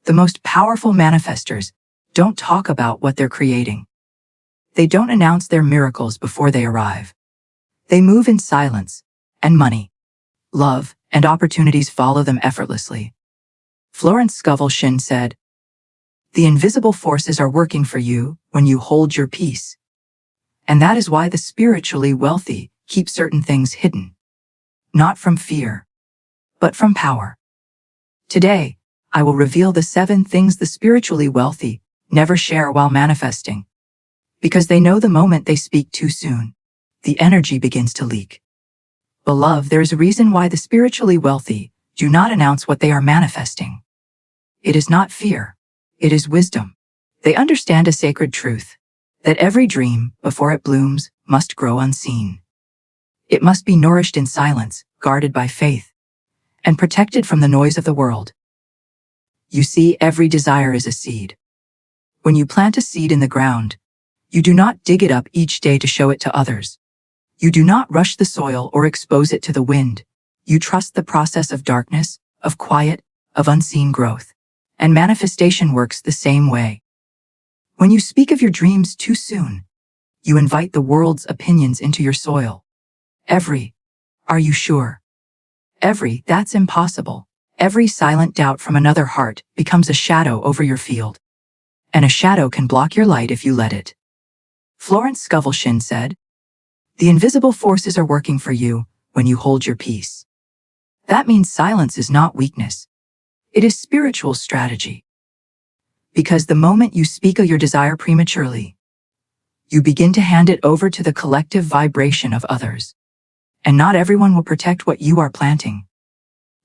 The most powerful manifestors don't talk about what they're creating. They don't announce their miracles before they arrive. They move in silence, and money, love, and opportunities follow them effortlessly. Florence Scovel Shinn said, "The invisible forces are working for you when you hold your peace. And that is why the spiritually wealthy keep certain things hidden. Not from fear, but from power." Today, I will reveal the 7 things the spiritually wealthy never share while manifesting. Because they know the moment they speak too soon, the energy begins to leak. Beloved, there is a reason why the spiritually wealthy do not announce what they are manifesting. It is not fear. It is wisdom. They understand a sacred truth, that every dream, before it blooms, must grow unseen. It must be nourished in silence, guarded by faith, and protected from the noise of the world. You see, every desire is a seed. When you plant a seed in the ground, you do not dig it up each day to show it to others. You do not rush the soil or expose it to the wind. You trust the process of darkness, of quiet, of unseen growth. And manifestation works the same way. When you speak of your dreams too soon, you invite the world's opinions into your soil. Are you sure? That's impossible. Every silent doubt from another heart becomes a shadow over your field. And a shadow can block your light if you let it. Florence Scovel Shinn said, "The invisible forces are working for you when you hold your peace." That means silence is not weakness. It is spiritual strategy. Because the moment you speak of your desire prematurely, you begin to hand it over to the collective vibration of others. And not everyone will protect what you are planting.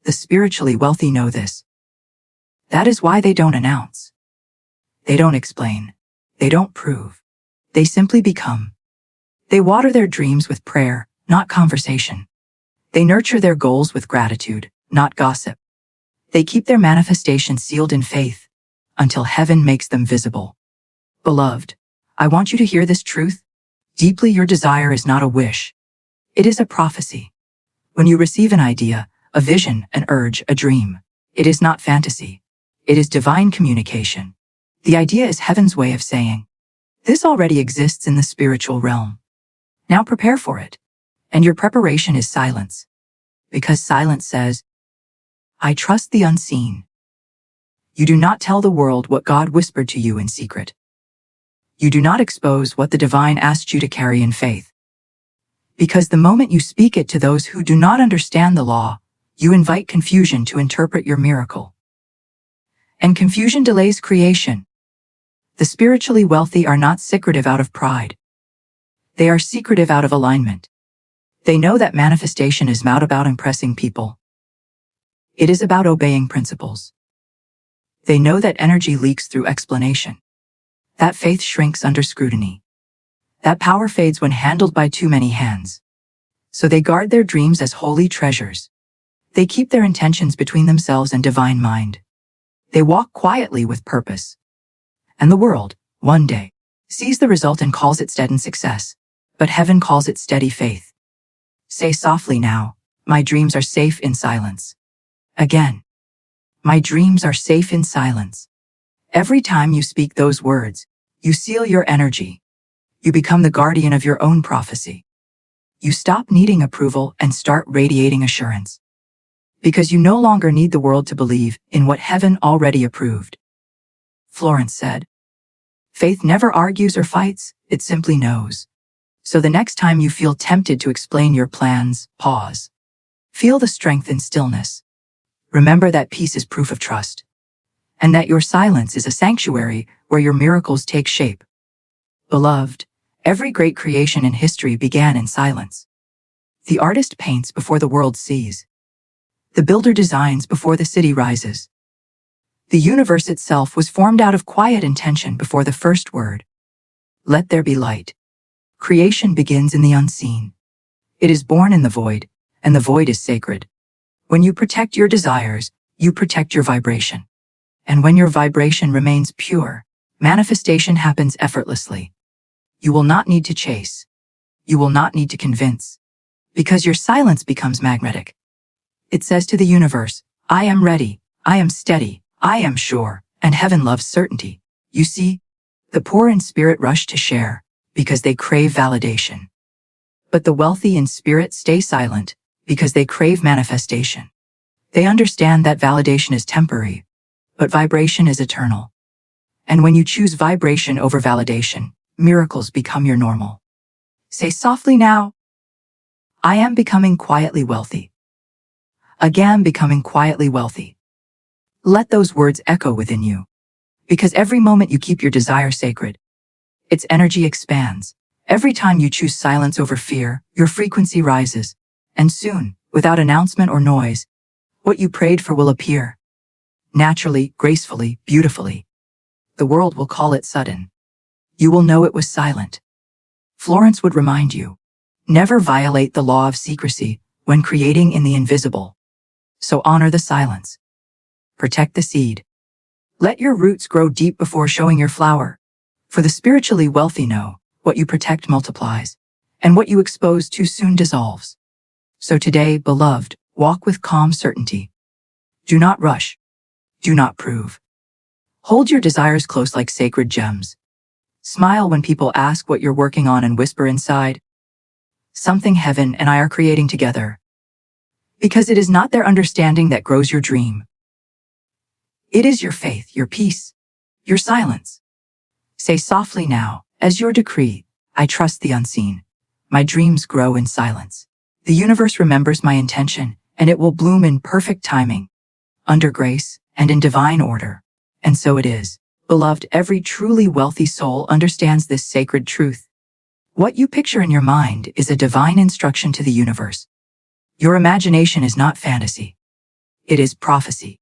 The spiritually wealthy know this. That is why they don't announce. They don't explain. They don't prove. They simply become. They water their dreams with prayer, not conversation. They nurture their goals with gratitude, not gossip. They keep their manifestations sealed in faith until heaven makes them visible. Beloved, I want you to hear this truth. Deeply, your desire is not a wish. It is a prophecy. When you receive an idea, a vision, an urge, a dream, it is not fantasy. It is divine communication. The idea is heaven's way of saying, this already exists in the spiritual realm. Now prepare for it. And your preparation is silence. Because silence says, I trust the unseen. You do not tell the world what God whispered to you in secret. You do not expose what the divine asked you to carry in faith. Because the moment you speak it to those who do not understand the law, you invite confusion to interpret your miracle. And confusion delays creation. The spiritually wealthy are not secretive out of pride. They are secretive out of alignment. They know that manifestation is not about impressing people. It is about obeying principles. They know that energy leaks through explanation. That faith shrinks under scrutiny. That power fades when handled by too many hands. So they guard their dreams as holy treasures. They keep their intentions between themselves and divine mind. They walk quietly with purpose. And the world, one day, sees the result and calls it steady success. But heaven calls it steady faith. Say softly now, my dreams are safe in silence. Again. My dreams are safe in silence. Every time you speak those words, you seal your energy. You become the guardian of your own prophecy. You stop needing approval and start radiating assurance. Because you no longer need the world to believe in what heaven already approved. Florence said, faith never argues or fights, it simply knows. So the next time you feel tempted to explain your plans, pause. Feel the strength in stillness. Remember that peace is proof of trust. And that your silence is a sanctuary where your miracles take shape. Beloved, every great creation in history began in silence. The artist paints before the world sees. The builder designs before the city rises. The universe itself was formed out of quiet intention before the first word. Let there be light. Creation begins in the unseen. It is born in the void, and the void is sacred. When you protect your desires, you protect your vibration. And when your vibration remains pure, manifestation happens effortlessly. You will not need to chase. You will not need to convince. Because your silence becomes magnetic. It says to the universe, I am ready, I am steady, I am sure, And heaven loves certainty. You see, the poor in spirit rush to share because they crave validation. But the wealthy in spirit stay silent because they crave manifestation. They understand that validation is temporary, but vibration is eternal. And when you choose vibration over validation, miracles become your normal. Say softly now, I am becoming quietly wealthy. Again, becoming quietly wealthy. Let those words echo within you, because every moment you keep your desire sacred, its energy expands. Every time you choose silence over fear, your frequency rises, and soon, without announcement or noise, what you prayed for will appear. Naturally, gracefully, beautifully. The world will call it sudden. You will know it was silent. Florence would remind you, never violate the law of secrecy when creating in the invisible. So honor the silence. Protect the seed. Let your roots grow deep before showing your flower. For the spiritually wealthy know, what you protect multiplies, and what you expose too soon dissolves. So today, beloved, walk with calm certainty. Do not rush. Do not prove. Hold your desires close like sacred gems. Smile when people ask what you're working on and whisper inside, something heaven and I are creating together. Because it is not their understanding that grows your dream. It is your faith, your peace, your silence. Say softly now, as your decree, I trust the unseen. My dreams grow in silence. The universe remembers my intention, and it will bloom in perfect timing, under grace and in divine order. And so it is. Beloved, every truly wealthy soul understands this sacred truth. What you picture in your mind is a divine instruction to the universe. Your imagination is not fantasy. It is prophecy.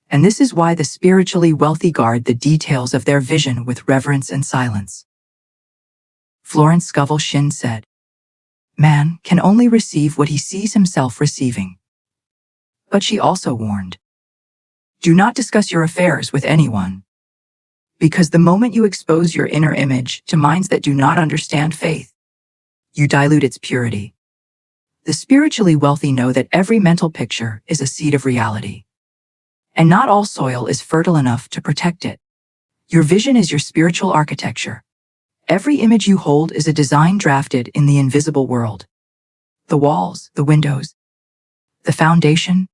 And this is why the spiritually wealthy guard the details of their vision with reverence and silence. Florence Scovel Shinn said, man can only receive what he sees himself receiving. But she also warned, do not discuss your affairs with anyone. Because the moment you expose your inner image to minds that do not understand faith, you dilute its purity. The spiritually wealthy know that every mental picture is a seed of reality. And not all soil is fertile enough to protect it. Your vision is your spiritual architecture. Every image you hold is a design drafted in the invisible world. The walls, the windows, the foundation,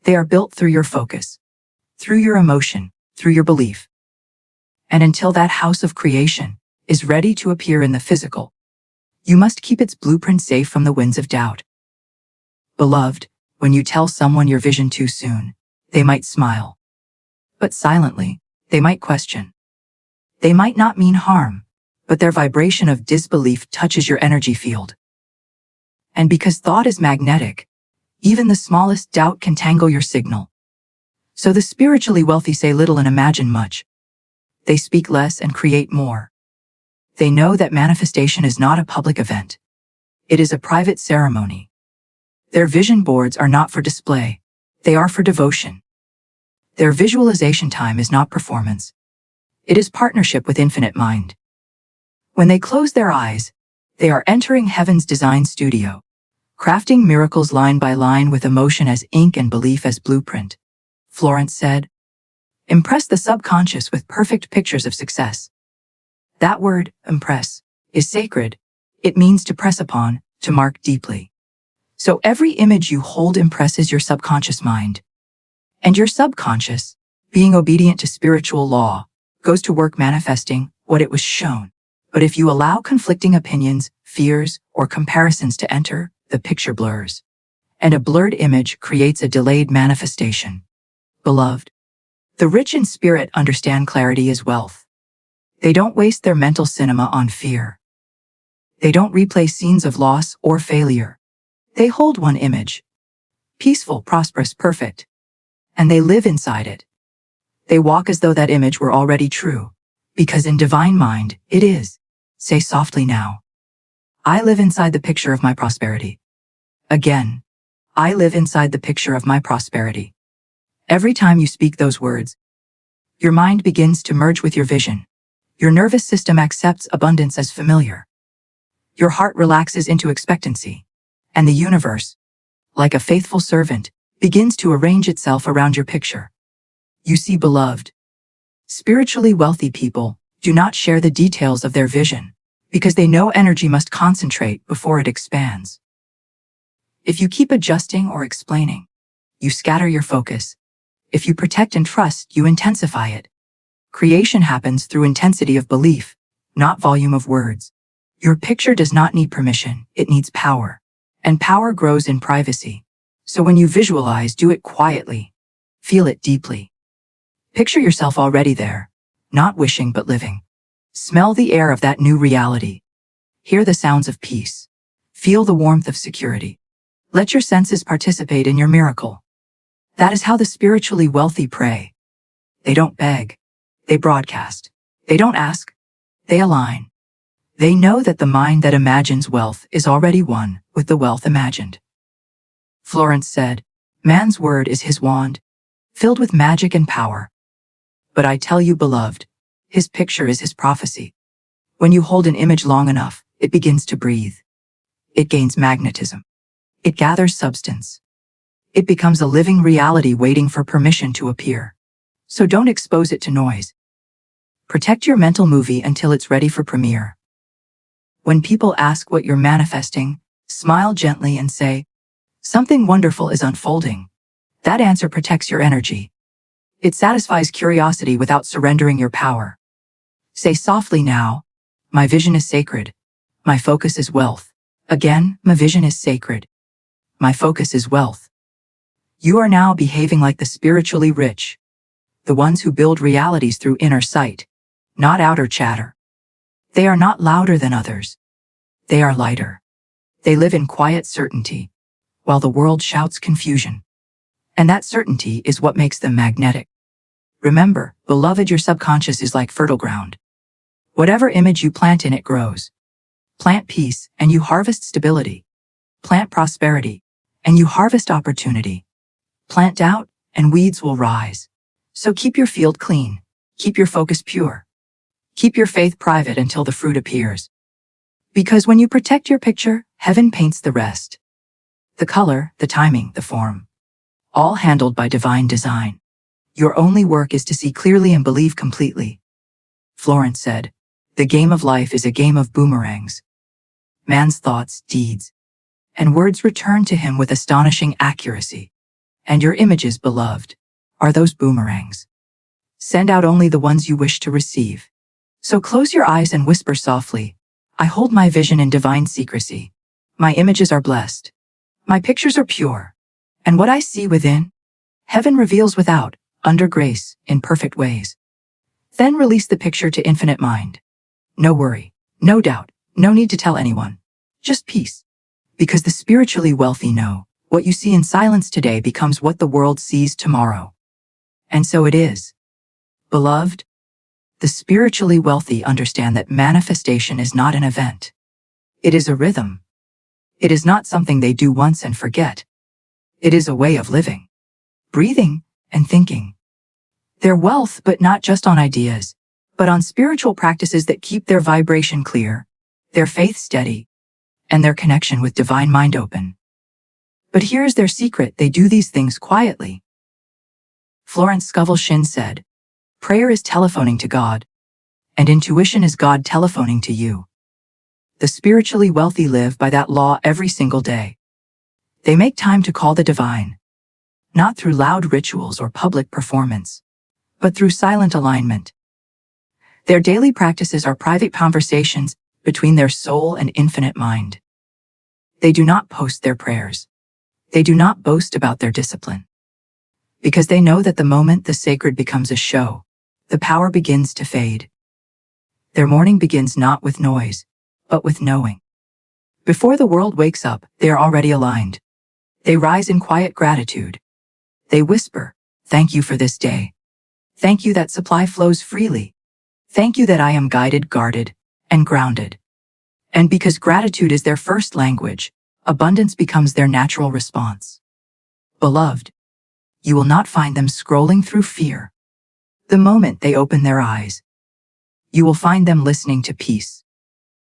they are built through your focus, through your emotion, through your belief. And until that house of creation is ready to appear in the physical, you must keep its blueprint safe from the winds of doubt. Beloved, when you tell someone your vision too soon, they might smile. But silently, they might question. They might not mean harm, but their vibration of disbelief touches your energy field. And because thought is magnetic, even the smallest doubt can tangle your signal. So the spiritually wealthy say little and imagine much. They speak less and create more. They know that manifestation is not a public event. It is a private ceremony. Their vision boards are not for display. They are for devotion. Their visualization time is not performance. It is partnership with infinite mind. When they close their eyes, they are entering heaven's design studio, crafting miracles line by line with emotion as ink and belief as blueprint. Florence said, impress the subconscious with perfect pictures of success. That word, impress, is sacred. It means to press upon, to mark deeply. So every image you hold impresses your subconscious mind. And your subconscious, being obedient to spiritual law, goes to work manifesting what it was shown. But if you allow conflicting opinions, fears, or comparisons to enter, the picture blurs. And a blurred image creates a delayed manifestation. Beloved, the rich in spirit understand clarity is wealth. They don't waste their mental cinema on fear. They don't replay scenes of loss or failure. They hold one image. Peaceful, prosperous, perfect. And they live inside it. They walk as though that image were already true. Because in divine mind, it is. Say softly now. I live inside the picture of my prosperity. Again, I live inside the picture of my prosperity. Every time you speak those words, your mind begins to merge with your vision. Your nervous system accepts abundance as familiar. Your heart relaxes into expectancy. And the universe, like a faithful servant, begins to arrange itself around your picture. You see, beloved, Spiritually wealthy people do not share the details of their vision because they know energy must concentrate before it expands. If you keep adjusting or explaining, you scatter your focus. If you protect and trust, you intensify it. Creation happens through intensity of belief, not volume of words. Your picture does not need permission, it needs power. And power grows in privacy. So when you visualize, do it quietly. Feel it deeply. Picture yourself already there, not wishing but living. Smell the air of that new reality. Hear the sounds of peace. Feel the warmth of security. Let your senses participate in your miracle. That is how the spiritually wealthy pray. They don't beg. They broadcast. They don't ask. They align. They know that the mind that imagines wealth is already one with the wealth imagined. Florence said, "Man's word is his wand, filled with magic and power. But I tell you, beloved, his picture is his prophecy. When you hold an image long enough, it begins to breathe. It gains magnetism. It gathers substance. It becomes a living reality waiting for permission to appear. So don't expose it to noise. Protect your mental movie until it's ready for premiere. When people ask what you're manifesting, smile gently and say, 'Something wonderful is unfolding.' That answer protects your energy. It satisfies curiosity without surrendering your power. Say softly now, 'My vision is sacred. My focus is wealth.' Again, 'My vision is sacred. My focus is wealth.' You are now behaving like the spiritually rich, the ones who build realities through inner sight, not outer chatter. They are not louder than others. They are lighter. They live in quiet certainty, while the world shouts confusion. And that certainty is what makes them magnetic. Remember, beloved, your subconscious is like fertile ground. Whatever image you plant in it grows. Plant peace, and you harvest stability. Plant prosperity, and you harvest opportunity. Plant doubt, and weeds will rise. So keep your field clean. Keep your focus pure. Keep your faith private until the fruit appears. Because when you protect your picture, heaven paints the rest. The color, the timing, the form. All handled by divine design. Your only work is to see clearly and believe completely. Florence said, "The game of life is a game of boomerangs. Man's thoughts, deeds, and words return to him with astonishing accuracy. And your images, beloved, are those boomerangs. Send out only the ones you wish to receive. So close your eyes and whisper softly, 'I hold my vision in divine secrecy. My images are blessed. My pictures are pure. And what I see within, heaven reveals without, under grace, in perfect ways.' Then release the picture to infinite mind. No worry, no doubt, no need to tell anyone. Just peace. Because the spiritually wealthy know, what you see in silence today becomes what the world sees tomorrow. And so it is. Beloved, the spiritually wealthy understand that manifestation is not an event. It is a rhythm. It is not something they do once and forget. It is a way of living, breathing, and thinking. Their wealth, but not just on ideas, but on spiritual practices that keep their vibration clear, their faith steady, and their connection with divine mind open. But here's their secret: they do these things quietly. Florence Scovel Shinn said, "Prayer is telephoning to God, and intuition is God telephoning to you." The spiritually wealthy live by that law every single day. They make time to call the divine, not through loud rituals or public performance, but through silent alignment. Their daily practices are private conversations between their soul and infinite mind. They do not post their prayers. They do not boast about their discipline. Because they know that the moment the sacred becomes a show, the power begins to fade. Their morning begins not with noise, but with knowing. Before the world wakes up, they are already aligned. They rise in quiet gratitude. They whisper, "Thank you for this day. Thank you that supply flows freely. Thank you that I am guided, guarded, and grounded." And because gratitude is their first language, abundance becomes their natural response. Beloved, you will not find them scrolling through fear. The moment they open their eyes, you will find them listening to peace.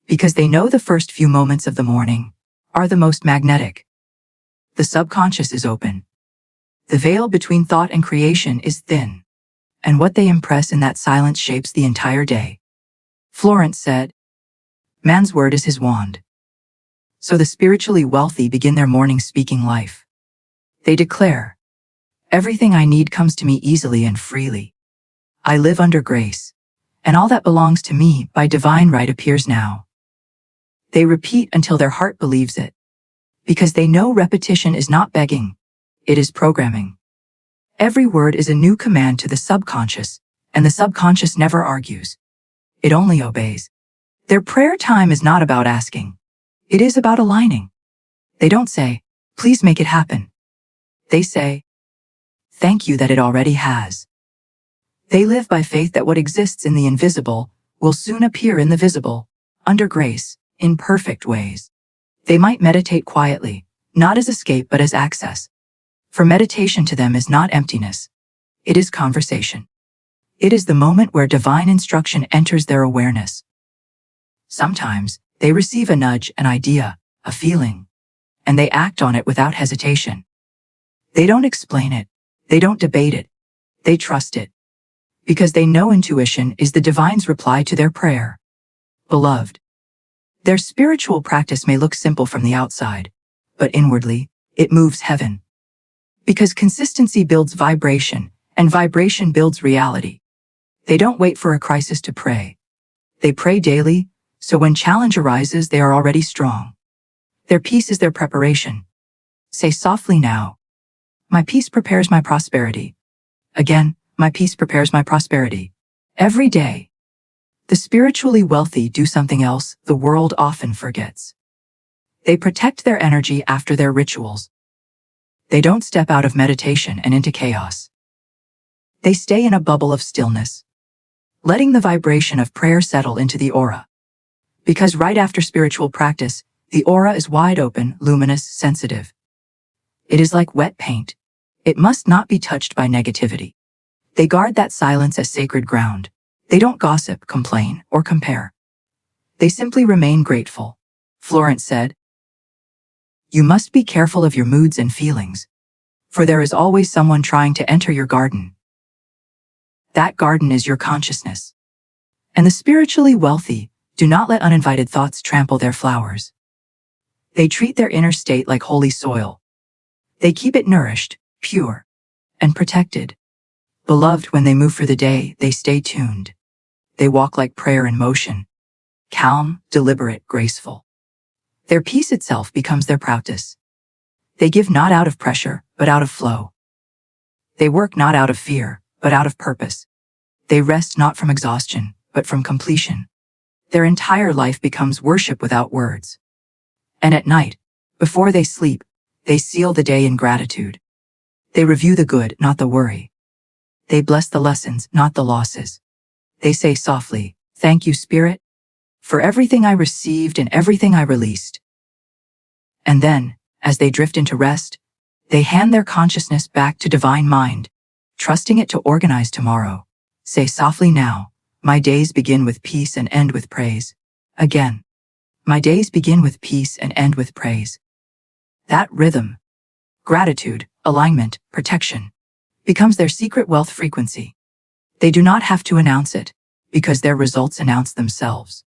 Because they know the first few moments of the morning are the most magnetic. The subconscious is open. The veil between thought and creation is thin. and what they impress in that silence shapes the entire day. Florence said, "Man's word is his wand." So the spiritually wealthy begin their morning speaking life. They declare, "Everything I need comes to me easily and freely. I live under grace, and all that belongs to me by divine right appears now." They repeat until their heart believes it, because they know repetition is not begging, it is programming. Every word is a new command to the subconscious, and the subconscious never argues. It only obeys. Their prayer time is not about asking. It is about aligning. They don't say, "Please make it happen." They say, "Thank you that it already has." They live by faith that what exists in the invisible will soon appear in the visible, under grace, in perfect ways. They might meditate quietly, not as escape but as access. For meditation to them is not emptiness. It is conversation. It is the moment where divine instruction enters their awareness. Sometimes, they receive a nudge, an idea, a feeling, and they act on it without hesitation. They don't explain it. They don't debate it. They trust it. Because they know intuition is the divine's reply to their prayer. Beloved, their spiritual practice may look simple from the outside, but inwardly, it moves heaven. Because consistency builds vibration, and vibration builds reality. They don't wait for a crisis to pray. They pray daily, so when challenge arises, they are already strong. Their peace is their preparation. Say softly now, "My peace prepares my prosperity." Again, "My peace prepares my prosperity." Every day. The spiritually wealthy do something else the world often forgets. They protect their energy after their rituals. They don't step out of meditation and into chaos. They stay in a bubble of stillness, letting the vibration of prayer settle into the aura. Because right after spiritual practice, the aura is wide open, luminous, sensitive. It is like wet paint. It must not be touched by negativity. They guard that silence as sacred ground. They don't gossip, complain, or compare. They simply remain grateful. Florence said, "You must be careful of your moods and feelings, for there is always someone trying to enter your garden. That garden is your consciousness. And the spiritually wealthy do not let uninvited thoughts trample their flowers. They treat their inner state like holy soil. They keep it nourished, pure, and protected. Beloved, when they move for the day, they stay tuned. They walk like prayer in motion, calm, deliberate, graceful. Their peace itself becomes their practice. They give not out of pressure, but out of flow. They work not out of fear, but out of purpose. They rest not from exhaustion, but from completion. Their entire life becomes worship without words. And at night, before they sleep, they seal the day in gratitude. They review the good, not the worry. They bless the lessons, not the losses. They say softly, "Thank you, Spirit, for everything I received and everything I released." And then, as they drift into rest, they hand their consciousness back to divine mind, trusting it to organize tomorrow. Say softly now, "My days begin with peace and end with praise." Again, "My days begin with peace and end with praise." That rhythm, gratitude, alignment, protection, becomes their secret wealth frequency. They do not have to announce it, because their results announce themselves.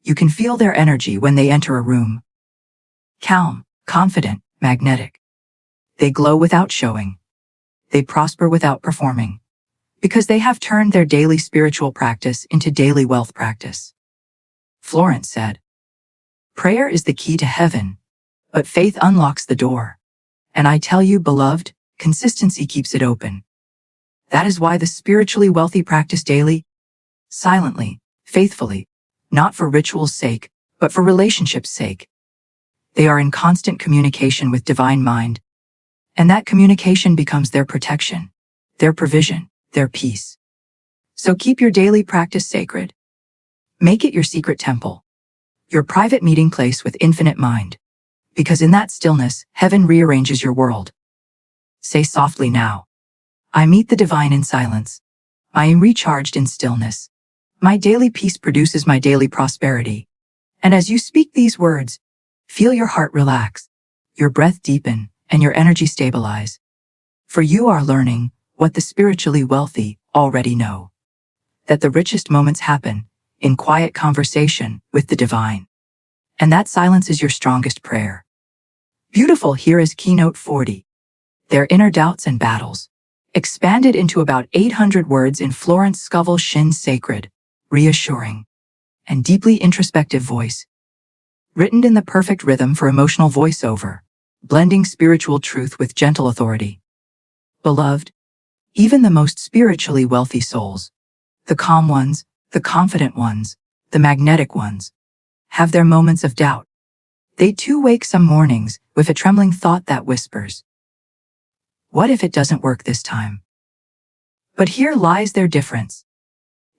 You can feel their energy when they enter a room. Calm, confident, magnetic. They glow without showing. They prosper without performing, because they have turned their daily spiritual practice into daily wealth practice. Florence said, "Prayer is the key to heaven, but faith unlocks the door. And I tell you, beloved, consistency keeps it open. That is why the spiritually wealthy practice daily, silently, faithfully, not for ritual's sake, but for relationship's sake. They are in constant communication with divine mind, and that communication becomes their protection, their provision, their peace. So keep your daily practice sacred. Make it your secret temple, your private meeting place with infinite mind, because in that stillness, heaven rearranges your world. Say softly now, "I meet the divine in silence. I am recharged in stillness. My daily peace produces my daily prosperity." And as you speak these words, feel your heart relax, your breath deepen, and your energy stabilize. For you are learning what the spiritually wealthy already know that the richest moments happen in quiet conversation with the divine. And that silence is your strongest prayer. Beautiful, here is Keynote 40. Their inner doubts and battles, expanded into about 800 words in Florence Scovel Shinn's sacred, reassuring, and deeply introspective voice. Written in the perfect rhythm for emotional voiceover, blending spiritual truth with gentle authority. Beloved, even the most spiritually wealthy souls, the calm ones, the confident ones, the magnetic ones, have their moments of doubt. They too wake some mornings with a trembling thought that whispers, "What if it doesn't work this time?" But here lies their difference.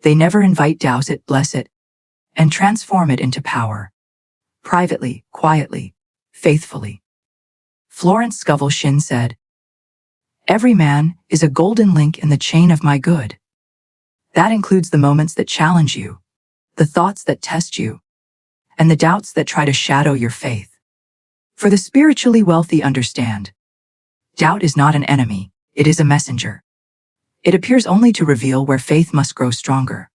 They never invite doubt, it, bless it, and transform it into power. Privately, quietly, faithfully. Florence Scovel Shinn said, "Every man is a golden link in the chain of my good. That includes the moments that challenge you, the thoughts that test you, and the doubts that try to shadow your faith. For the spiritually wealthy understand, doubt is not an enemy, it is a messenger. It appears only to reveal where faith must grow stronger.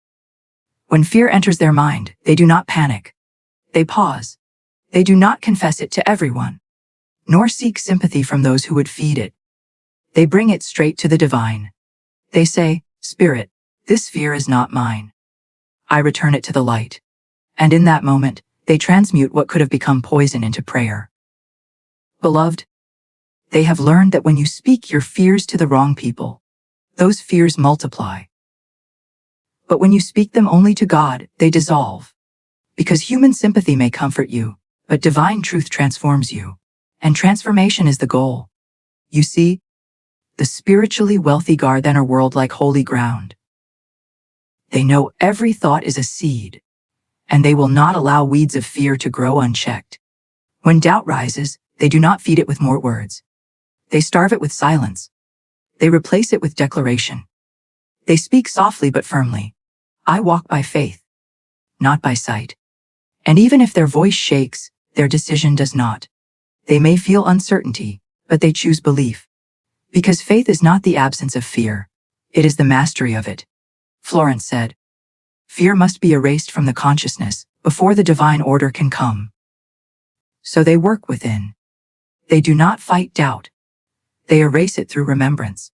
When fear enters their mind, they do not panic. They pause. They do not confess it to everyone, nor seek sympathy from those who would feed it. They bring it straight to the divine. They say, 'Spirit, this fear is not mine. I return it to the light.' And in that moment, they transmute what could have become poison into prayer. Beloved, they have learned that when you speak your fears to the wrong people, those fears multiply. But when you speak them only to God, they dissolve. Because human sympathy may comfort you, but divine truth transforms you. And transformation is the goal. You see, the spiritually wealthy guard their inner world like holy ground. They know every thought is a seed, and they will not allow weeds of fear to grow unchecked. When doubt rises, they do not feed it with more words. They starve it with silence. They replace it with declaration. They speak softly but firmly. I walk by faith, not by sight. And even if their voice shakes, their decision does not. They may feel uncertainty, but they choose belief. Because faith is not the absence of fear, it is the mastery of it. Florence said, "Fear must be erased from the consciousness before the divine order can come." So they work within. They do not fight doubt. They erase it through remembrance.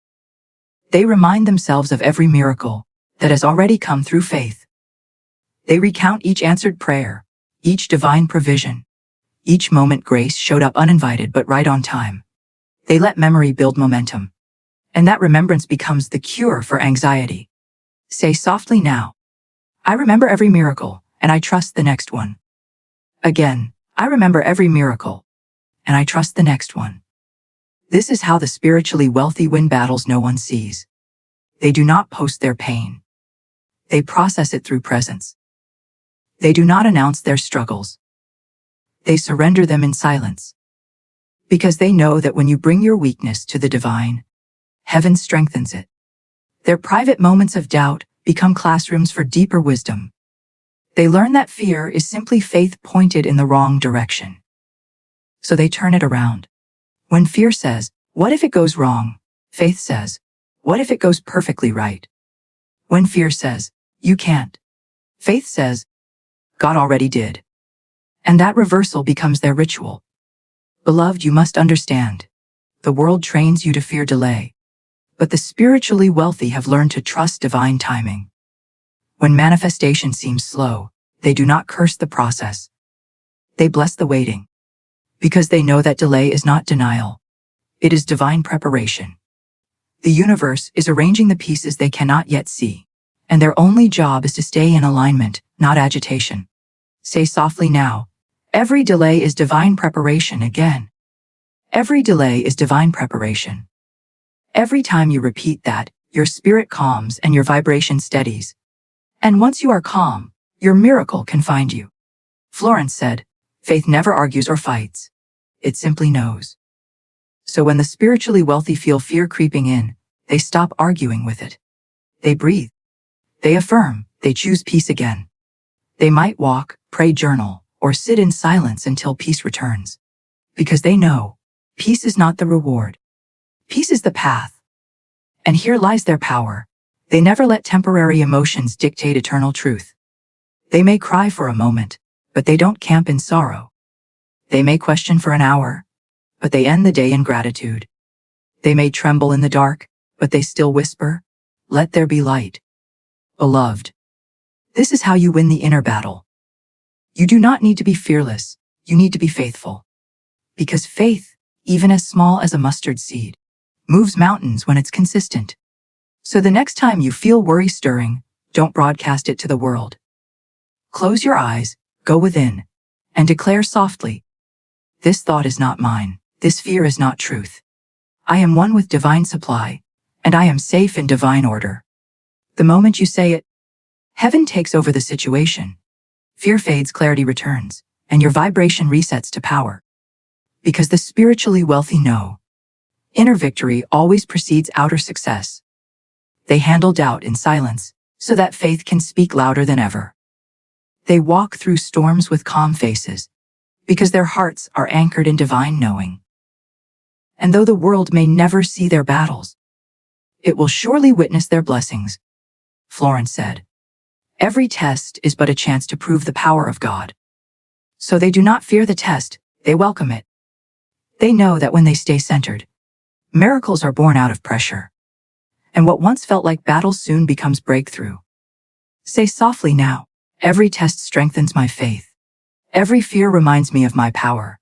They remind themselves of every miracle that has already come through faith. They recount each answered prayer, each divine provision, each moment grace showed up uninvited but right on time. They let memory build momentum, and that remembrance becomes the cure for anxiety. Say softly now, I remember every miracle, and I trust the next one. Again, I remember every miracle, and I trust the next one. This is how the spiritually wealthy win battles no one sees. They do not post their pain. They process it through presence. They do not announce their struggles. They surrender them in silence. Because they know that when you bring your weakness to the divine, heaven strengthens it. Their private moments of doubt become classrooms for deeper wisdom. They learn that fear is simply faith pointed in the wrong direction. So they turn it around. When fear says, "What if it goes wrong?" Faith says, "What if it goes perfectly right?" When fear says, "You can't," faith says, "God already did." And that reversal becomes their ritual. Beloved, you must understand. The world trains you to fear delay. But the spiritually wealthy have learned to trust divine timing. When manifestation seems slow, they do not curse the process. They bless the waiting. Because they know that delay is not denial. It is divine preparation. The universe is arranging the pieces they cannot yet see. And their only job is to stay in alignment, not agitation. Say softly now, every delay is divine preparation again. Every delay is divine preparation. Every time you repeat that, your spirit calms and your vibration steadies. And once you are calm, your miracle can find you. Florence said, faith never argues or fights. It simply knows. So when the spiritually wealthy feel fear creeping in, they stop arguing with it. They breathe. They affirm. They choose peace again. They might walk, pray, journal, or sit in silence until peace returns. Because they know, peace is not the reward. Peace is the path. And here lies their power. They never let temporary emotions dictate eternal truth. They may cry for a moment, but they don't camp in sorrow. They may question for an hour, but they end the day in gratitude. They may tremble in the dark, but they still whisper, "Let there be light." Beloved, this is how you win the inner battle. You do not need to be fearless, you need to be faithful. Because faith, even as small as a mustard seed, moves mountains when it's consistent. So the next time you feel worry stirring, don't broadcast it to the world. Close your eyes, go within, and declare softly, "This thought is not mine, this fear is not truth. I am one with divine supply, and I am safe in divine order." The moment you say it, heaven takes over the situation. Fear fades, clarity returns, and your vibration resets to power. Because the spiritually wealthy know, inner victory always precedes outer success. They handle doubt in silence, so that faith can speak louder than ever. They walk through storms with calm faces, because their hearts are anchored in divine knowing. And though the world may never see their battles, it will surely witness their blessings. Florence said, "Every test is but a chance to prove the power of God." So they do not fear the test, they welcome it. They know that when they stay centered, miracles are born out of pressure. And what once felt like battle soon becomes breakthrough. Say softly now, "Every test strengthens my faith. Every fear reminds me of my power.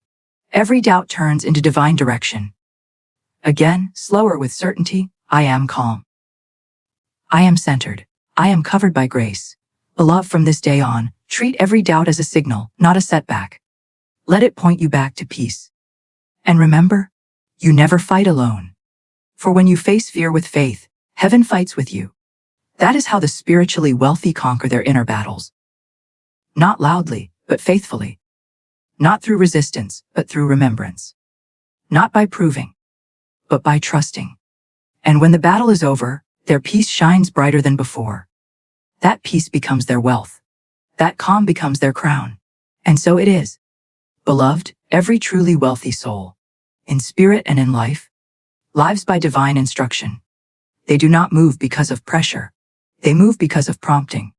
Every doubt turns into divine direction." Again, slower with certainty, "I am calm. I am centered. I am covered by grace. Beloved, from this day on, treat every doubt as a signal, not a setback. Let it point you back to peace. And remember, you never fight alone. For when you face fear with faith, heaven fights with you." That is how the spiritually wealthy conquer their inner battles. Not loudly, but faithfully. Not through resistance, but through remembrance. Not by proving, but by trusting. And when the battle is over, their peace shines brighter than before. That peace becomes their wealth. That calm becomes their crown. And so it is. Beloved, every truly wealthy soul, in spirit and in life, lives by divine instruction. They do not move because of pressure. They move because of prompting.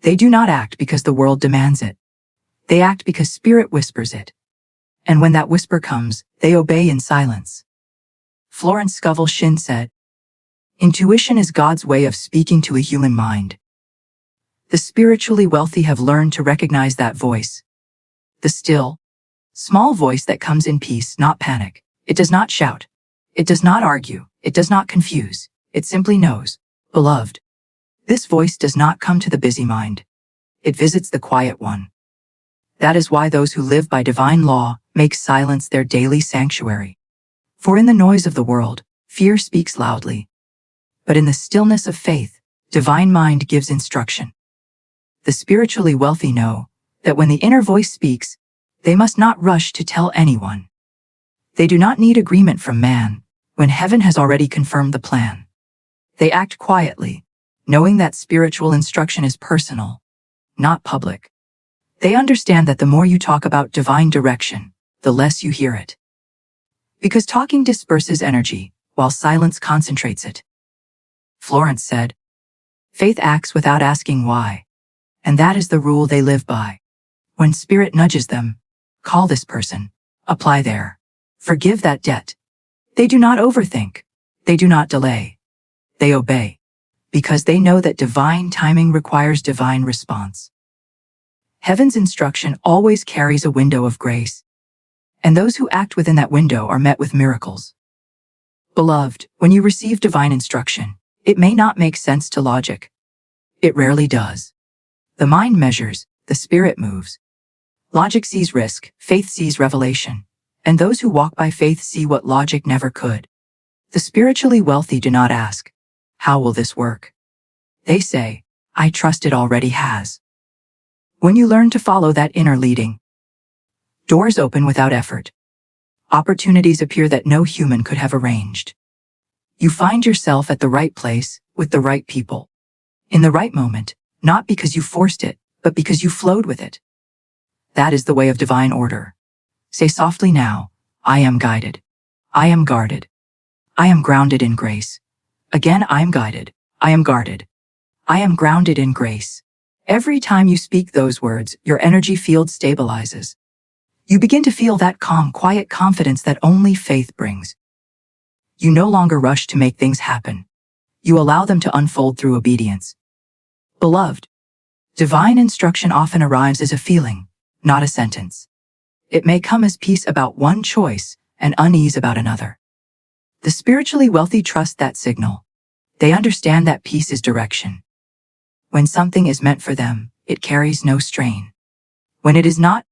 They do not act because the world demands it. They act because spirit whispers it. And when that whisper comes, they obey in silence. Florence Scovel Shinn said, "Intuition is God's way of speaking to a human mind." The spiritually wealthy have learned to recognize that voice. The still, small voice that comes in peace, not panic. It does not shout. It does not argue. It does not confuse. It simply knows. Beloved, this voice does not come to the busy mind. It visits the quiet one. That is why those who live by divine law make silence their daily sanctuary. For in the noise of the world, fear speaks loudly. But in the stillness of faith, divine mind gives instruction. The spiritually wealthy know that when the inner voice speaks, they must not rush to tell anyone. They do not need agreement from man, when heaven has already confirmed the plan. They act quietly, knowing that spiritual instruction is personal, not public. They understand that the more you talk about divine direction, the less you hear it. Because talking disperses energy, while silence concentrates it. Florence said, "Faith acts without asking why. And that is the rule they live by. When spirit nudges them, call this person, apply there, forgive that debt." They do not overthink. They do not delay. They obey, because they know that divine timing requires divine response. Heaven's instruction always carries a window of grace, and those who act within that window are met with miracles. Beloved, when you receive divine instruction, it may not make sense to logic. It rarely does. The mind measures, the spirit moves. Logic sees risk, faith sees revelation, and those who walk by faith see what logic never could. The spiritually wealthy do not ask, "How will this work?" They say, "I trust it already has." When you learn to follow that inner leading, doors open without effort. Opportunities appear that no human could have arranged. You find yourself at the right place, with the right people. In the right moment, not because you forced it, but because you flowed with it. That is the way of divine order. Say softly now, "I am guided. I am guarded. I am grounded in grace." Again, I am guided. I am guarded. I am grounded in grace. Every time you speak those words, your energy field stabilizes. You begin to feel that calm, quiet confidence that only faith brings. You no longer rush to make things happen. You allow them to unfold through obedience. Beloved, divine instruction often arrives as a feeling, not a sentence. It may come as peace about one choice and unease about another. The spiritually wealthy trust that signal. They understand that peace is direction. When something is meant for them, it carries no strain. When it is not,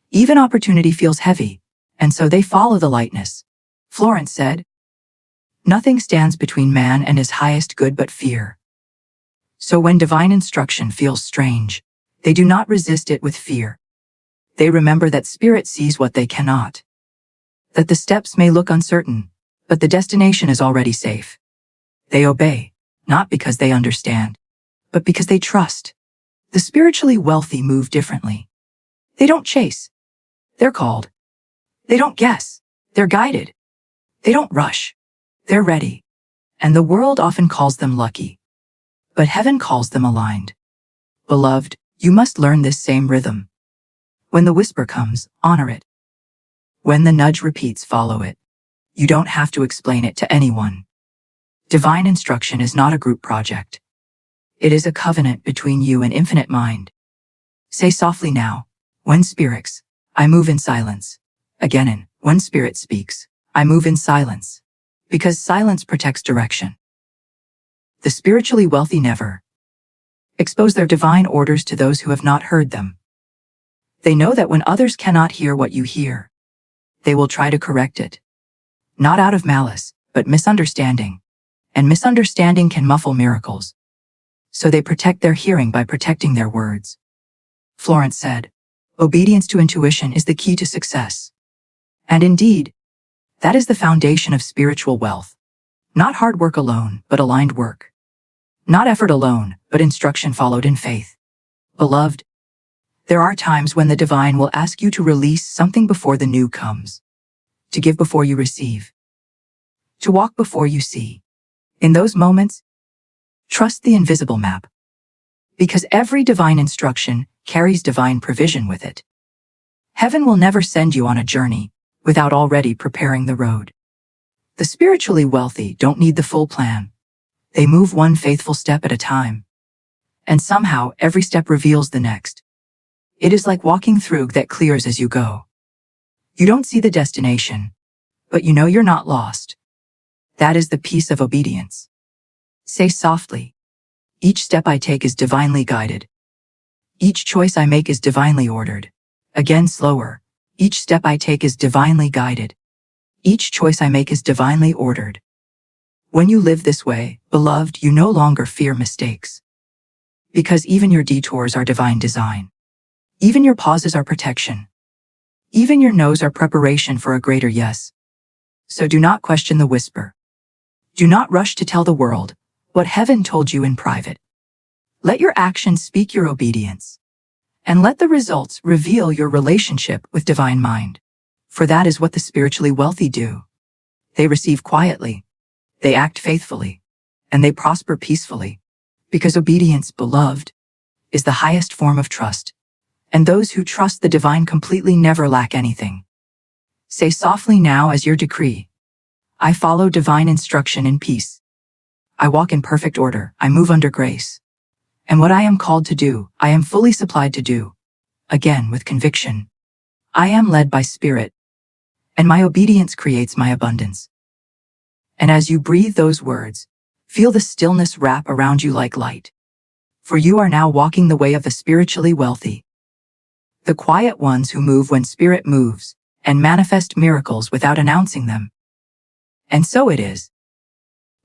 even opportunity feels heavy, and so they follow the lightness. Florence said, "Nothing stands between man and his highest good but fear." So when divine instruction feels strange, they do not resist it with fear. They remember that spirit sees what they cannot. That the steps may look uncertain, but the destination is already safe. They obey, not because they understand, but because they trust. The spiritually wealthy move differently. They don't chase. They're called. They don't guess. They're guided. They don't rush. They're ready. And the world often calls them lucky. But heaven calls them aligned. Beloved, you must learn this same rhythm. When the whisper comes, honor it. When the nudge repeats, follow it. You don't have to explain it to anyone. Divine instruction is not a group project. It is a covenant between you and infinite mind. Say softly now, when spirits, I move in silence. Again in, when spirit speaks, I move in silence. Because silence protects direction. The spiritually wealthy never expose their divine orders to those who have not heard them. They know that when others cannot hear what you hear, they will try to correct it. Not out of malice, but misunderstanding. And misunderstanding can muffle miracles. So they protect their hearing by protecting their words. Florence said, obedience to intuition is the key to success. And indeed, that is the foundation of spiritual wealth. Not hard work alone, but aligned work. Not effort alone, but instruction followed in faith. Beloved, there are times when the divine will ask you to release something before the new comes. To give before you receive. To walk before you see. In those moments, trust the invisible map. Because every divine instruction carries divine provision with it. Heaven will never send you on a journey without already preparing the road. The spiritually wealthy don't need the full plan. They move one faithful step at a time. And somehow every step reveals the next. It is like walking through that clears as you go. You don't see the destination, but you know you're not lost. That is the peace of obedience. Say softly, each step I take is divinely guided. Each choice I make is divinely ordered. Again slower, each step I take is divinely guided. Each choice I make is divinely ordered. When you live this way, beloved, you no longer fear mistakes. Because even your detours are divine design. Even your pauses are protection. Even your no's are preparation for a greater yes. So do not question the whisper. Do not rush to tell the world what heaven told you in private. Let your actions speak your obedience. And let the results reveal your relationship with divine mind. For that is what the spiritually wealthy do. They receive quietly. They act faithfully. And they prosper peacefully. Because obedience, beloved, is the highest form of trust. And those who trust the divine completely never lack anything. Say softly now as your decree. I follow divine instruction in peace. I walk in perfect order. I move under grace. And what I am called to do, I am fully supplied to do. Again with conviction. I am led by spirit. And my obedience creates my abundance. And as you breathe those words, feel the stillness wrap around you like light. For you are now walking the way of the spiritually wealthy. The quiet ones who move when spirit moves, and manifest miracles without announcing them. And so it is.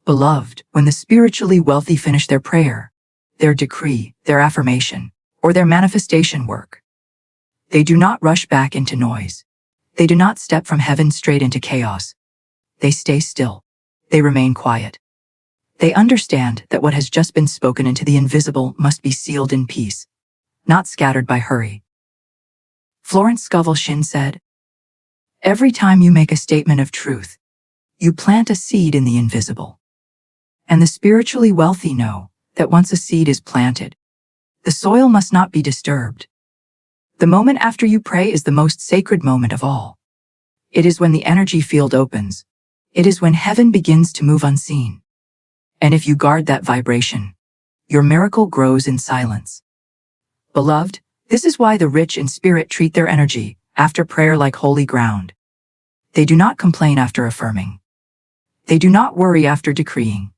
Beloved, when the spiritually wealthy finish their prayer, their decree, their affirmation, or their manifestation work, they do not rush back into noise. They do not step from heaven straight into chaos. They stay still. They remain quiet. They understand that what has just been spoken into the invisible must be sealed in peace, not scattered by hurry. Florence Scovel Shinn said, every time you make a statement of truth, you plant a seed in the invisible. And the spiritually wealthy know that once a seed is planted, the soil must not be disturbed. The moment after you pray is the most sacred moment of all. It is when the energy field opens. It is when heaven begins to move unseen. And if you guard that vibration, your miracle grows in silence. Beloved, this is why the rich in spirit treat their energy after prayer like holy ground. They do not complain after affirming. They do not worry after decreeing.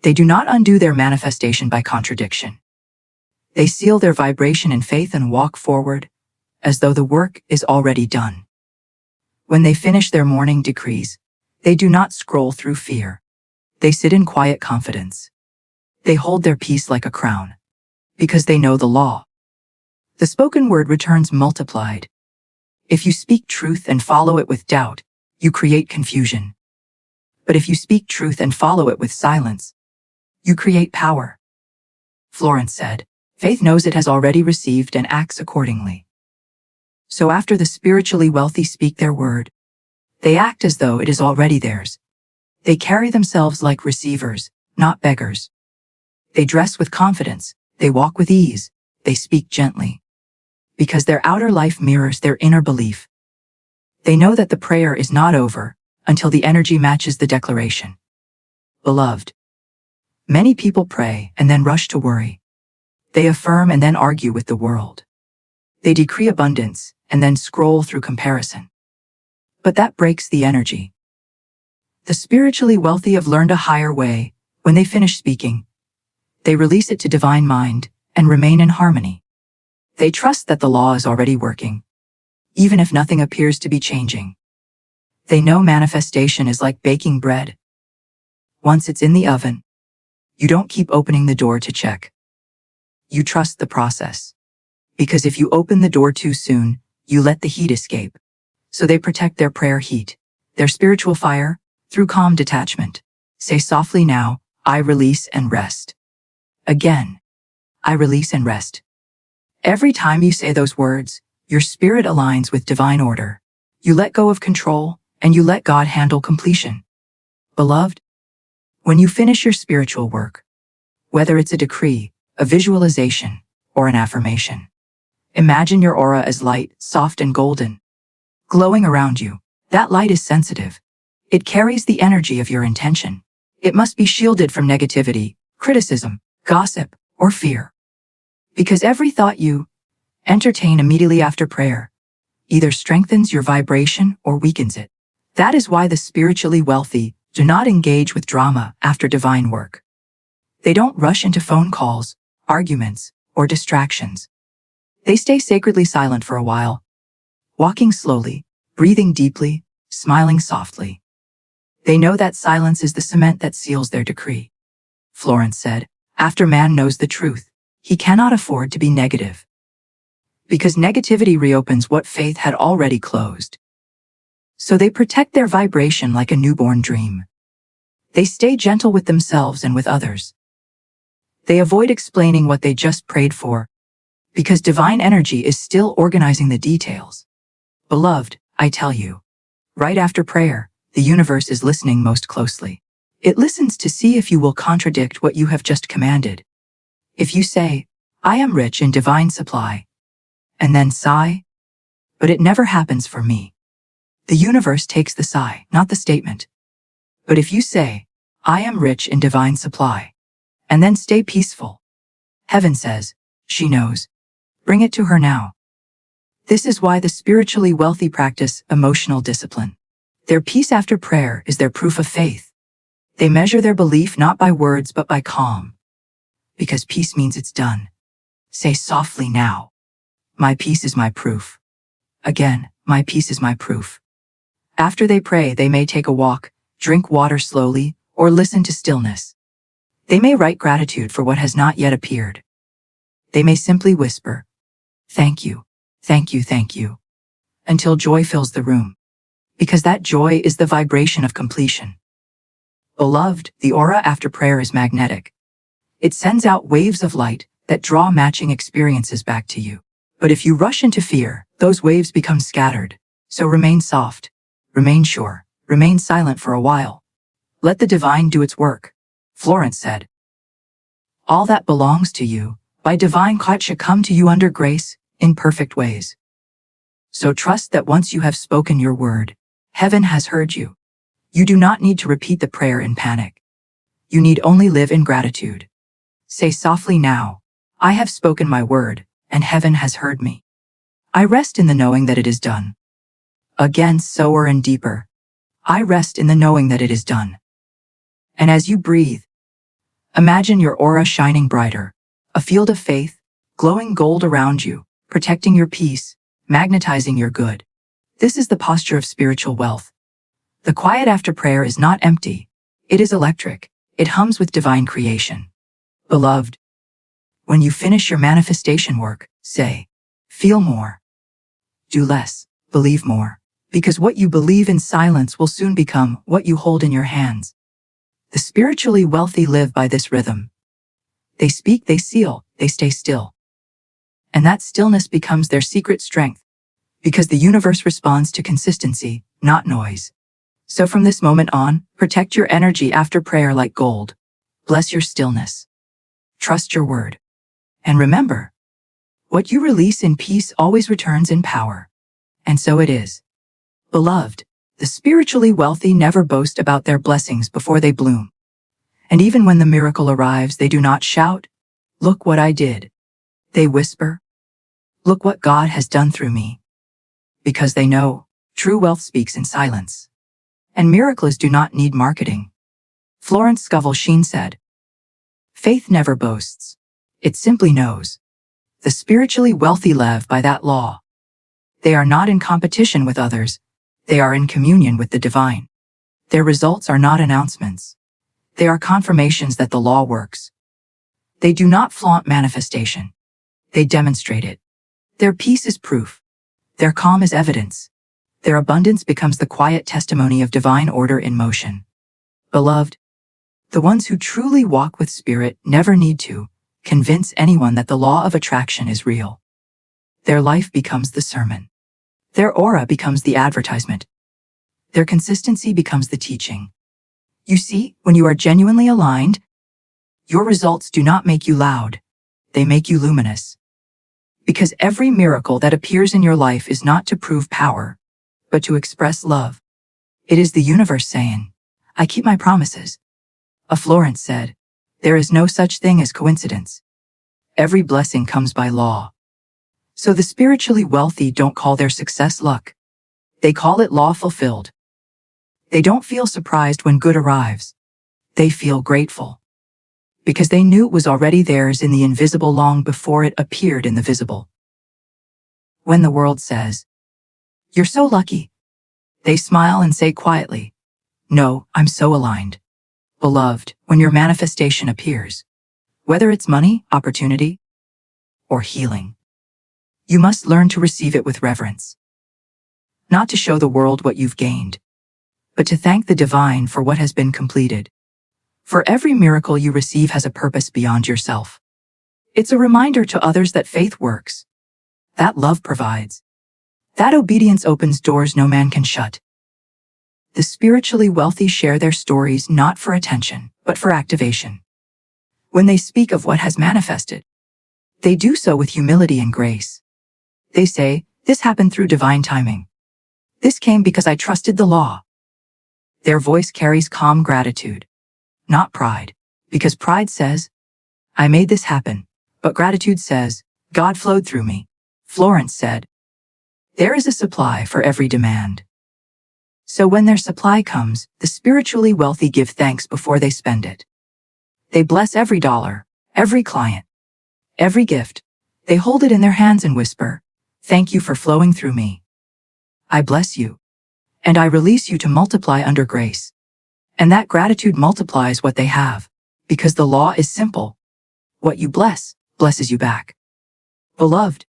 They do not undo their manifestation by contradiction. They seal their vibration in faith and walk forward as though the work is already done. When they finish their morning decrees, they do not scroll through fear. They sit in quiet confidence. They hold their peace like a crown, because they know the law. The spoken word returns multiplied. If you speak truth and follow it with doubt, you create confusion. But if you speak truth and follow it with silence, you create power. Florence said, faith knows it has already received and acts accordingly. So after the spiritually wealthy speak their word, they act as though it is already theirs. They carry themselves like receivers, not beggars. They dress with confidence, they walk with ease, they speak gently. Because their outer life mirrors their inner belief. They know that the prayer is not over until the energy matches the declaration. Beloved, many people pray and then rush to worry. They affirm and then argue with the world. They decree abundance and then scroll through comparison. But that breaks the energy. The spiritually wealthy have learned a higher way. When they finish speaking, they release it to divine mind and remain in harmony. They trust that the law is already working, even if nothing appears to be changing. They know manifestation is like baking bread. Once it's in the oven, you don't keep opening the door to check. You trust the process. Because if you open the door too soon, you let the heat escape. So they protect their prayer heat, their spiritual fire, through calm detachment. Say softly now, I release and rest. Again, I release and rest. Every time you say those words, your spirit aligns with divine order. You let go of control, and you let God handle completion. Beloved, when you finish your spiritual work, whether it's a decree, a visualization, or an affirmation, imagine your aura as light, soft and golden, glowing around you. That light is sensitive. It carries the energy of your intention. It must be shielded from negativity, criticism, gossip, or fear. Because every thought you entertain immediately after prayer either strengthens your vibration or weakens it. That is why the spiritually wealthy do not engage with drama after divine work. They don't rush into phone calls, arguments, or distractions. They stay sacredly silent for a while, walking slowly, breathing deeply, smiling softly. They know that silence is the cement that seals their decree. Florence said, after man knows the truth, he cannot afford to be negative. Because negativity reopens what faith had already closed. So they protect their vibration like a newborn dream. They stay gentle with themselves and with others. They avoid explaining what they just prayed for, because divine energy is still organizing the details. Beloved, I tell you, right after prayer, the universe is listening most closely. It listens to see if you will contradict what you have just commanded. If you say, I am rich in divine supply, and then sigh, but it never happens for me, the universe takes the sigh, not the statement. But if you say, I am rich in divine supply, and then stay peaceful, heaven says, she knows. Bring it to her now. This is why the spiritually wealthy practice emotional discipline. Their peace after prayer is their proof of faith. They measure their belief not by words but by calm. Because peace means it's done. Say softly now, my peace is my proof. Again, my peace is my proof. After they pray, they may take a walk, drink water slowly, or listen to stillness. They may write gratitude for what has not yet appeared. They may simply whisper, thank you, thank you, thank you, until joy fills the room. Because that joy is the vibration of completion. Beloved, the aura after prayer is magnetic. It sends out waves of light that draw matching experiences back to you. But if you rush into fear, those waves become scattered. So remain soft, remain sure, remain silent for a while. Let the divine do its work. Florence said. All that belongs to you, by divine right, should come to you under grace, in perfect ways. So trust that once you have spoken your word, heaven has heard you. You do not need to repeat the prayer in panic. You need only live in gratitude. Say softly now, I have spoken my word, and heaven has heard me. I rest in the knowing that it is done. Again, slower and deeper. I rest in the knowing that it is done. And as you breathe, imagine your aura shining brighter, a field of faith, glowing gold around you, protecting your peace, magnetizing your good. This is the posture of spiritual wealth. The quiet after prayer is not empty. It is electric. It hums with divine creation. Beloved, when you finish your manifestation work, say, feel more. Do less, believe more. Because what you believe in silence will soon become what you hold in your hands. The spiritually wealthy live by this rhythm. They speak, they seal, they stay still. And that stillness becomes their secret strength, because the universe responds to consistency, not noise. So from this moment on, protect your energy after prayer like gold. Bless your stillness. Trust your word. And remember, what you release in peace always returns in power. And so it is. Beloved, the spiritually wealthy never boast about their blessings before they bloom. And even when the miracle arrives, they do not shout, "Look what I did." They whisper, "Look what God has done through me." Because they know, true wealth speaks in silence. And miracles do not need marketing. Florence Scovel Shinn said, "Faith never boasts. It simply knows." The spiritually wealthy live by that law. They are not in competition with others. They are in communion with the divine. Their results are not announcements. They are confirmations that the law works. They do not flaunt manifestation. They demonstrate it. Their peace is proof. Their calm is evidence. Their abundance becomes the quiet testimony of divine order in motion. Beloved, the ones who truly walk with spirit never need to convince anyone that the law of attraction is real. Their life becomes the sermon. Their aura becomes the advertisement. Their consistency becomes the teaching. You see, when you are genuinely aligned, your results do not make you loud. They make you luminous. Because every miracle that appears in your life is not to prove power, but to express love. It is the universe saying, "I keep my promises." Florence said, "There is no such thing as coincidence. Every blessing comes by law." So the spiritually wealthy don't call their success luck. They call it law fulfilled. They don't feel surprised when good arrives. They feel grateful. Because they knew it was already theirs in the invisible long before it appeared in the visible. When the world says, "You're so lucky," they smile and say quietly, "No, I'm so aligned." Beloved, when your manifestation appears, whether it's money, opportunity, or healing, you must learn to receive it with reverence. Not to show the world what you've gained, but to thank the divine for what has been completed. For every miracle you receive has a purpose beyond yourself. It's a reminder to others that faith works, that love provides, that obedience opens doors no man can shut. The spiritually wealthy share their stories not for attention, but for activation. When they speak of what has manifested, they do so with humility and grace. They say, "This happened through divine timing. This came because I trusted the law." Their voice carries calm gratitude, not pride, because pride says, "I made this happen," but gratitude says, "God flowed through me." Florence said, "There is a supply for every demand." So when their supply comes, the spiritually wealthy give thanks before they spend it. They bless every dollar, every client, every gift. They hold it in their hands and whisper, "Thank you for flowing through me. I bless you. And I release you to multiply under grace." And that gratitude multiplies what they have, because the law is simple. What you bless, blesses you back. Beloved,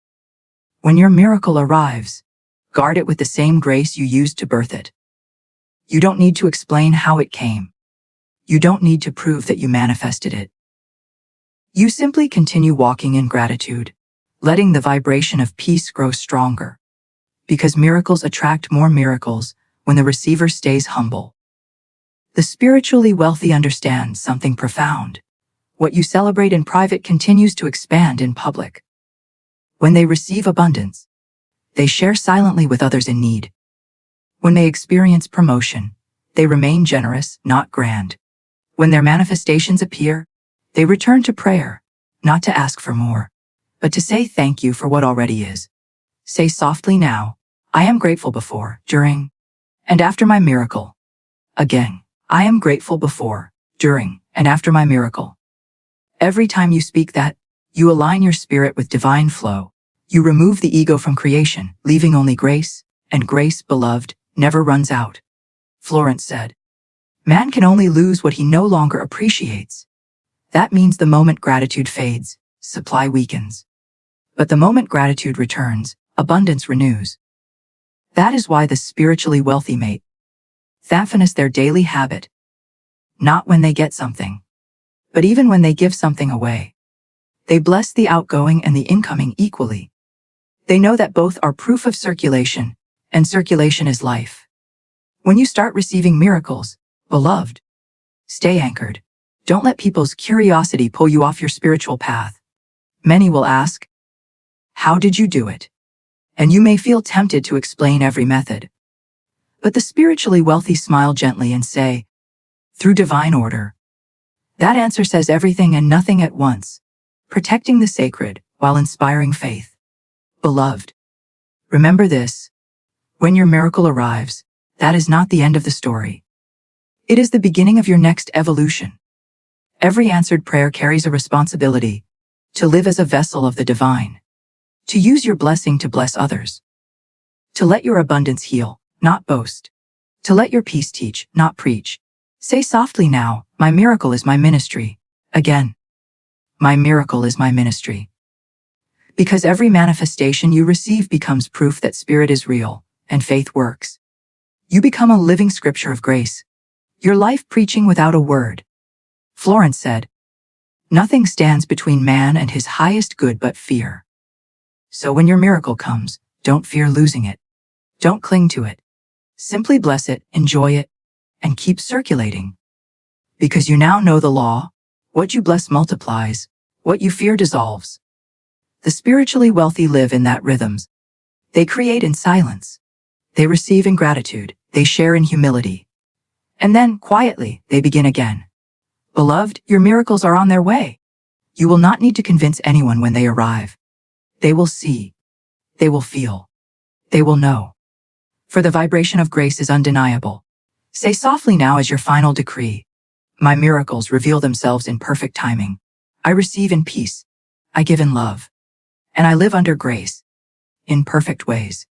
when your miracle arrives, guard it with the same grace you used to birth it. You don't need to explain how it came. You don't need to prove that you manifested it. You simply continue walking in gratitude, letting the vibration of peace grow stronger. Because miracles attract more miracles when the receiver stays humble. The spiritually wealthy understand something profound. What you celebrate in private continues to expand in public. When they receive abundance, they share silently with others in need. When they experience promotion, they remain generous, not grand. When their manifestations appear, they return to prayer, not to ask for more, but to say thank you for what already is. Say softly now, I am grateful before, during, and after my miracle. Again, I am grateful before, during, and after my miracle. Every time you speak that, you align your spirit with divine flow. You remove the ego from creation, leaving only grace, and grace, beloved, never runs out. Florence said, man can only lose what he no longer appreciates. That means the moment gratitude fades, supply weakens. But the moment gratitude returns, abundance renews. That is why the spiritually wealthy make thankfulness their daily habit. Not when they get something, but even when they give something away. They bless the outgoing and the incoming equally. They know that both are proof of circulation, and circulation is life. When you start receiving miracles, beloved, stay anchored. Don't let people's curiosity pull you off your spiritual path. Many will ask, how did you do it? And you may feel tempted to explain every method. But the spiritually wealthy smile gently and say, through divine order. That answer says everything and nothing at once, protecting the sacred while inspiring faith. Beloved, remember this. When your miracle arrives, that is not the end of the story. It is the beginning of your next evolution. Every answered prayer carries a responsibility to live as a vessel of the divine, to use your blessing to bless others, to let your abundance heal, not boast, to let your peace teach, not preach. Say softly now, my miracle is my ministry. Again, my miracle is my ministry. Because every manifestation you receive becomes proof that spirit is real and faith works. You become a living scripture of grace, your life preaching without a word. Florence said, nothing stands between man and his highest good but fear. So when your miracle comes, don't fear losing it. Don't cling to it. Simply bless it, enjoy it, and keep circulating. Because you now know the law, what you bless multiplies, what you fear dissolves. The spiritually wealthy live in that rhythms. They create in silence. They receive in gratitude. They share in humility. And then, quietly, they begin again. Beloved, your miracles are on their way. You will not need to convince anyone when they arrive. They will see. They will feel. They will know. For the vibration of grace is undeniable. Say softly now as your final decree. My miracles reveal themselves in perfect timing. I receive in peace. I give in love. And I live under grace, in perfect ways.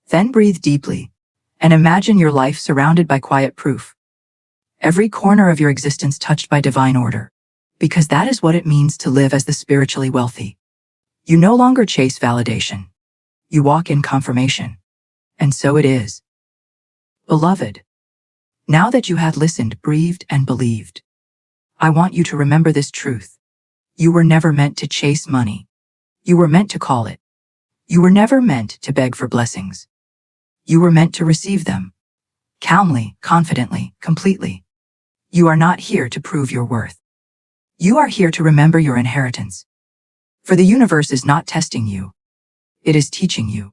Then breathe deeply, and imagine your life surrounded by quiet proof. Every corner of your existence touched by divine order, because that is what it means to live as the spiritually wealthy. You no longer chase validation. You walk in confirmation. And so it is. Beloved, now that you have listened, breathed, and believed, I want you to remember this truth. You were never meant to chase money. You were meant to call it. You were never meant to beg for blessings. You were meant to receive them. Calmly, confidently, completely. You are not here to prove your worth. You are here to remember your inheritance. For the universe is not testing you. It is teaching you.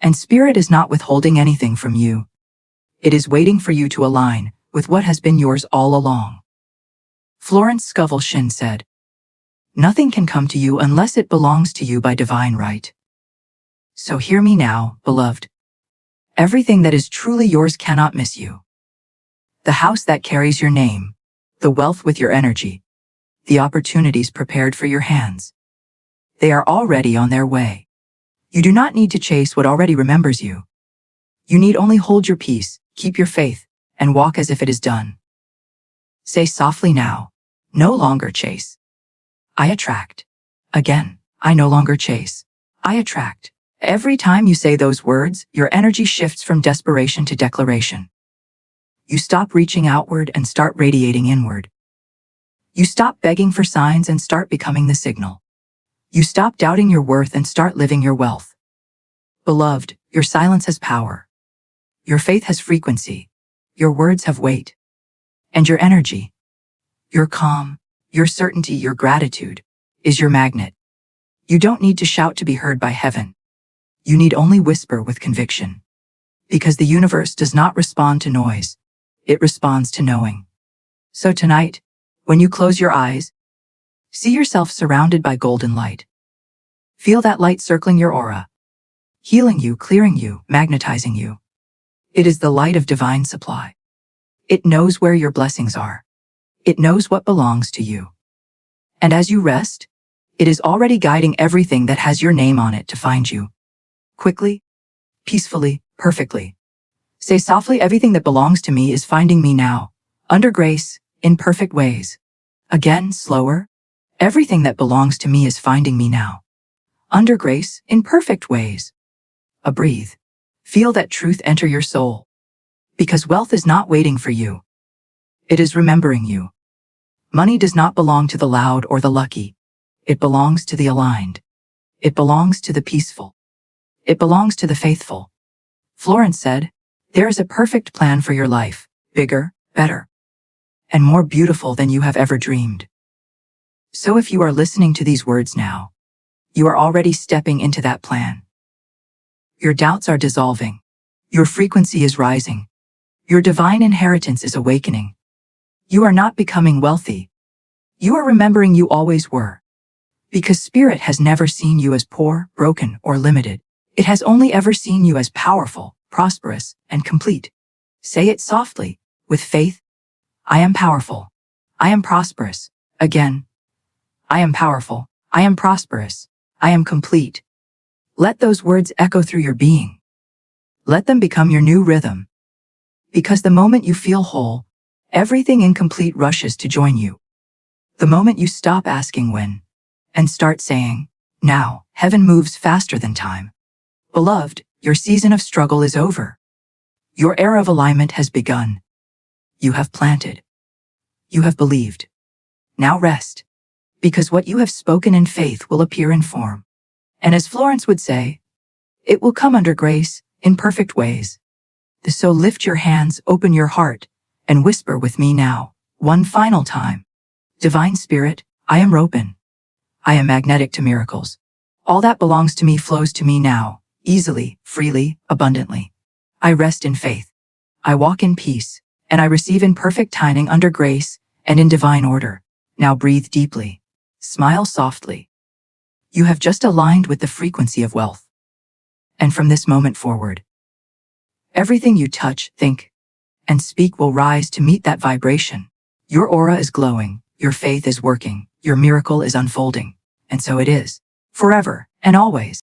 And spirit is not withholding anything from you. It is waiting for you to align with what has been yours all along. Florence Scovel Shinn said, nothing can come to you unless it belongs to you by divine right. So hear me now, beloved. Everything that is truly yours cannot miss you. The house that carries your name, the wealth with your energy, the opportunities prepared for your hands. They are already on their way. You do not need to chase what already remembers you. You need only hold your peace, keep your faith, and walk as if it is done. Say softly now, no longer chase. I attract. Again, I no longer chase. I attract. Every time you say those words, your energy shifts from desperation to declaration. You stop reaching outward and start radiating inward. You stop begging for signs and start becoming the signal. You stop doubting your worth and start living your wealth. Beloved, your silence has power. Your faith has frequency. Your words have weight. And your energy, your calm, your certainty, your gratitude is your magnet. You don't need to shout to be heard by heaven. You need only whisper with conviction. Because the universe does not respond to noise. It responds to knowing. So tonight, when you close your eyes, see yourself surrounded by golden light. Feel that light circling your aura, healing you, clearing you, magnetizing you. It is the light of divine supply. It knows where your blessings are. It knows what belongs to you. And as you rest, it is already guiding everything that has your name on it to find you. Quickly, peacefully, perfectly. Say softly, everything that belongs to me is finding me now, under grace, in perfect ways. Again, slower. Everything that belongs to me is finding me now, under grace, in perfect ways. Breathe. Feel that truth enter your soul. Because wealth is not waiting for you. It is remembering you. Money does not belong to the loud or the lucky. It belongs to the aligned. It belongs to the peaceful. It belongs to the faithful. Florence said, there is a perfect plan for your life, bigger, better, and more beautiful than you have ever dreamed. So if you are listening to these words now, you are already stepping into that plan. Your doubts are dissolving. Your frequency is rising. Your divine inheritance is awakening. You are not becoming wealthy. You are remembering you always were. Because Spirit has never seen you as poor, broken, or limited. It has only ever seen you as powerful, prosperous, and complete. Say it softly, with faith. I am powerful. I am prosperous. Again. I am powerful. I am prosperous. I am complete. Let those words echo through your being. Let them become your new rhythm. Because the moment you feel whole, everything incomplete rushes to join you. The moment you stop asking when, and start saying, now, heaven moves faster than time. Beloved, your season of struggle is over. Your era of alignment has begun. You have planted. You have believed. Now rest. Because what you have spoken in faith will appear in form. And as Florence would say, it will come under grace, in perfect ways. So lift your hands, open your heart, and whisper with me now, one final time. Divine Spirit, I am open. I am magnetic to miracles. All that belongs to me flows to me now, easily, freely, abundantly. I rest in faith. I walk in peace, and I receive in perfect timing under grace and in divine order. Now breathe deeply. Smile softly. You have just aligned with the frequency of wealth. And from this moment forward, everything you touch, think, and speak will rise to meet that vibration. Your aura is glowing, your faith is working, your miracle is unfolding, and so it is, forever and always.